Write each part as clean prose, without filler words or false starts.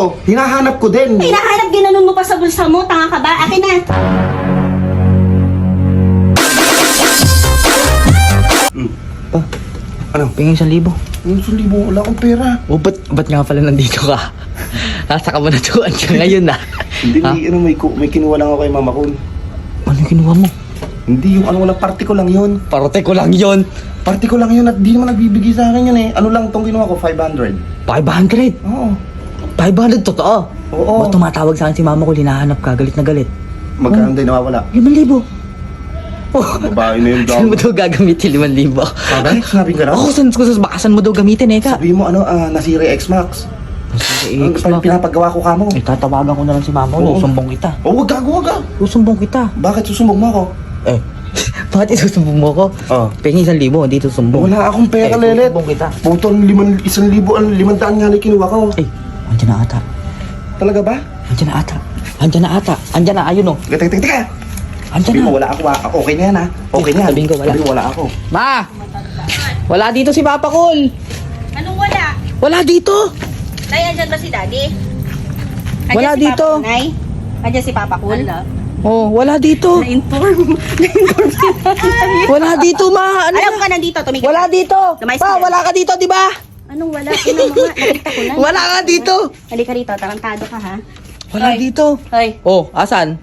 to. Hinahanap ko din. Hinahanap, ginanon mo pa sa bulsa mo. Tanga ka ba? Akin na. Ano? Pingin 1,000. Yung 1,000, wala akong pera. O, ba't nga pala nandito ka? Nasa kabanatuan ka ngayon na. Hindi, Ha? may kinuha lang ako kay mama ko. Ano kinuha mo? Hindi, yung ano lang, party ko lang yun. Parte ko lang yon. Party ko lang yun at di naman nagbibigay sa akin yun eh. Ano lang tong kinuha ko, 500. 500? Oo. 500 totoo? Oo. Ba't tumatawag sa akin si mama ko, hinahanap ka, galit na galit? Magkano din nawawala? 5,000. Oh, Babae na yun daw. saan mo daw gagamitin 5,000? Sabi? Sinabi ka na? Ako, saan mo daw gamitin, Eka? Sabi mo ano, nasira yung X-Max. Ang pinapagawa ko kamo. Eh, tatawagan ko na lang si mama ko, Oo. susumbong kita. Oh, wag gago, wag ka. Susumbong kita. Bakit susumbong mo ako? Eh, bakit isusumbong mo ko? Oh. Pengi 1,000, hindi susumbong. Wala akong pera, Lelet. Susumbong kita. Puto, 1,500 nga lang kinuha ko. Eh, andyan na ata. Talaga ba? Andyan na ata. Andyan na ata. Andyan na, ayun o. Teka. Andyan Sabi na. mo, wala ako. Okay na yan ha. Okay na yan. Sabihin ko, wala. Sabihin mo, wala ako. Ma! Wala dito si Papa Col. Anong wala? Wala dito. Nay, andyan ba si Daddy? Wala si dito. Papa, Nay? Andyan si Papa Cool? Oh, wala dito. Na-inform. Na-inform si Daddy. Wala dito, ma. Ano Alam na? ka nandito, tumigil. Wala dito. Lumayas Pa, ka na. wala ka dito, di ba? Anong wala? Ina mo nga, nakita ko na. Wala ka dito. Halika rito, tarantado ka ha. Wala Hoy. dito. Hoy. Oh, asan?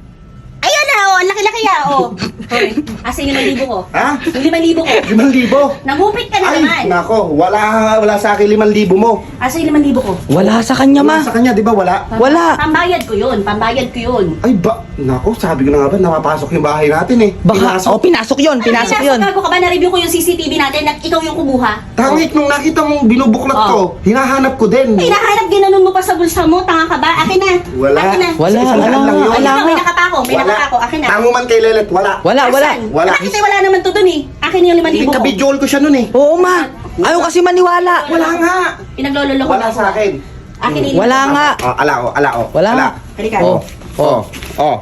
Ayan na, oh, ang laki-laki ah, oh. Hoy, asa yung 5,000 ko? Ha? Yung 5,000 ko. 5,000? Nangupit ka na Ay, naman. nako. Wala sa akin 5,000 mo. Asa yung 5,000 ko? Wala sa kanya, ma. Sa kanya, di ba wala? Wala. Pambayad ko yun, pambayad ko yun. Ay ba, nako, sabi ko na nga ba, napapasok yung bahay natin eh. Baka, Pinasok. oh, pinasok yun, pinasok yun. Gago ka ba? Na-review ko yung CCTV natin na ikaw yung kumuha. Tangik, nung nakita mong binubuklat Oh. ko, hinahanap ko din. Hinahanap, ginanon mo pa sa bulsa mo. Tanga ka ba? Akin na. Wala. Akin na. Wala, Isang wala, daan lang yun. wala. May nakapako, may Wala. nakapako. Akin na. Tango man kay Lelet, wala. Wala, wala. Asan? Wala. Bakit eh, wala naman to dun eh? Akin yung 5,000 ko. Kabidjol ko siya nun eh. Oo, ma. Ayaw kasi maniwala. Wala nga. Pinaglololo ko. Wala sa akin. Akin yung Wala nga. Oh, ala o. Wala nga. Halika. Oh, oh, Oh.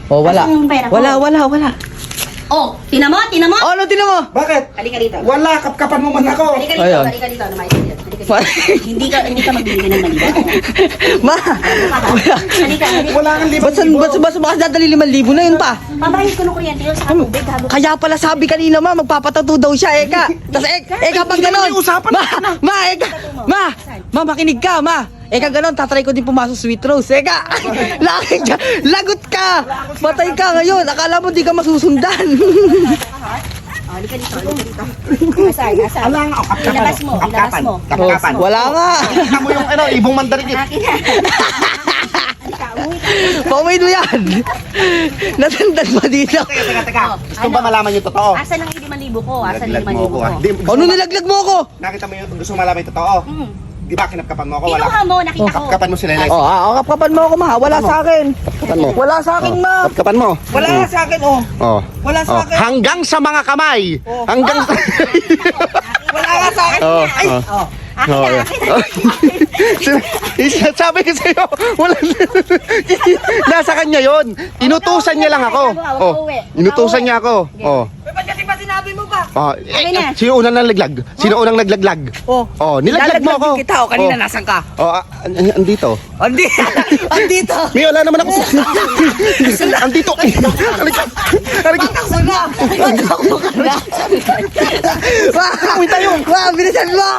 oh, wala. Asan yung pera ko? Wala. Oh, tinan mo, tinan mo. Oh, ano tinan mo? Bakit? Halika rito. Wala, kapkapan mo man ako. Halika rito, Ayun. halika rito. Lumayas ka dyan. Halika dito. Hindi ka magbibigay ng mali. Ma. Halika, halika. Wala kang Ba't saan dadali 5,000 na yun pa? Pambayad ko ng kuryente yun sa tubig. Gago. Kaya pala sabi kanina, ma, magpapatato daw siya, Eka. Tapos, Eka, pag ganon. Ma, makinig ka, ma. Eka, ganon, tatry ko din pumasok Sweet Rose. Eka, lagot ka. Patay ka ngayon. Akala mo di ka masusundan. Oh, halika dito, halika dito. Asan? Wala nga, kapkapan. Ilabas mo, ilabas mo. Kapkapan. Wala nga. Kita mo yung ibong mandarin yun. Akin na. Halika, umuwi ka. Pauwi mo yan. Natandan pa dito. Teka. Gusto ba malaman yung totoo? Asan ang 5,000 ko? Asan ang Nilaglag mo 5,000 ako ko? ah. Di, gusto Ano mo- nilaglag mo ako? Nakita mo yung gusto mo malaman yung totoo? Hmm. Di ba kinapkapan mo ako? Wala. Kinuha mo, nakita ko. Kapkapan mo si Lelet. Oh, kapkapan mo ako, ma. Wala sa akin. Kapkapan mo. Wala sa akin, ma. Kapkapan mo. Wala sa akin, oh. Oh. Wala sa akin. Hanggang sa mga kamay. Hanggang sa... Wala nga sa akin. Oh, Ay, oh. oh. Akin na, akin na. Sabi ko sa'yo, wala. Nasa kanya yon. Inutusan niya lang ako. Oh, inutusan niya ako. Oh. Ba't kasi pa sinabi mo pa? Oh, Akin na. sino unang naglaglag? Sino unang naglaglag? Oh. Oh, nilaglag mo ako. Lalaglag kita, oh. Kanina Oh. nasan ka? Oh, andito. Andito. Andito. May wala naman ako. Andito. Halika. Halika. Takbo na. Takbo ka na. Uy, tayo. Wow, bilisan mo.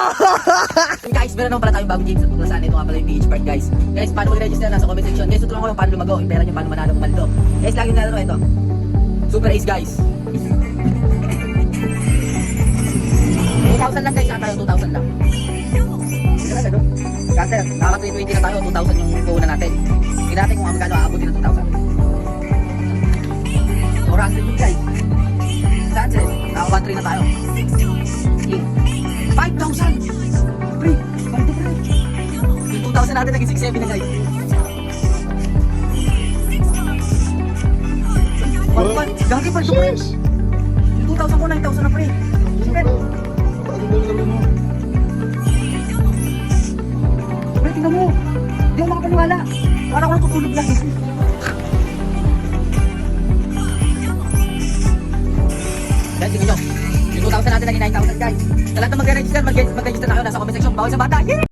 Guys, meron naman pala tayong bagong games at tuklasan. Ito nga pala yung PH Park, guys. Guys, paano mag-register? Nasa comment section. Guys, tutulungan ko yung paano lumago. Yung pera nyo, paano manalo ng maldo. Guys, lagi nyo nalaro ito. Super Ace, guys. 2,000 lang, guys. Saka tayo 2,000 lang. Talaga, no? Caster, nakaka 320 na tayo. 2,000 yung puhunan natin. Tingnan natin kung magkano aabutin ng 2,000. 400 yun, guys. Chances, naka 1-3 na tayo. 5,000! Pre, paldo pre. Yung 2,000 natin naging 6,700 na, guys. Gagi paldo pre. Yung 2,000 ko, 9,000 na pre. Pre, pre, tingnan mo. Di ako makapaniwala. Parang ako tutulog lang. Guys, tingnan nyo. Yung 2,000 natin naging 9,000, guys. Sa lahat na mag-register na kayo, nasa comment section. Bawal sa bata. Yeah!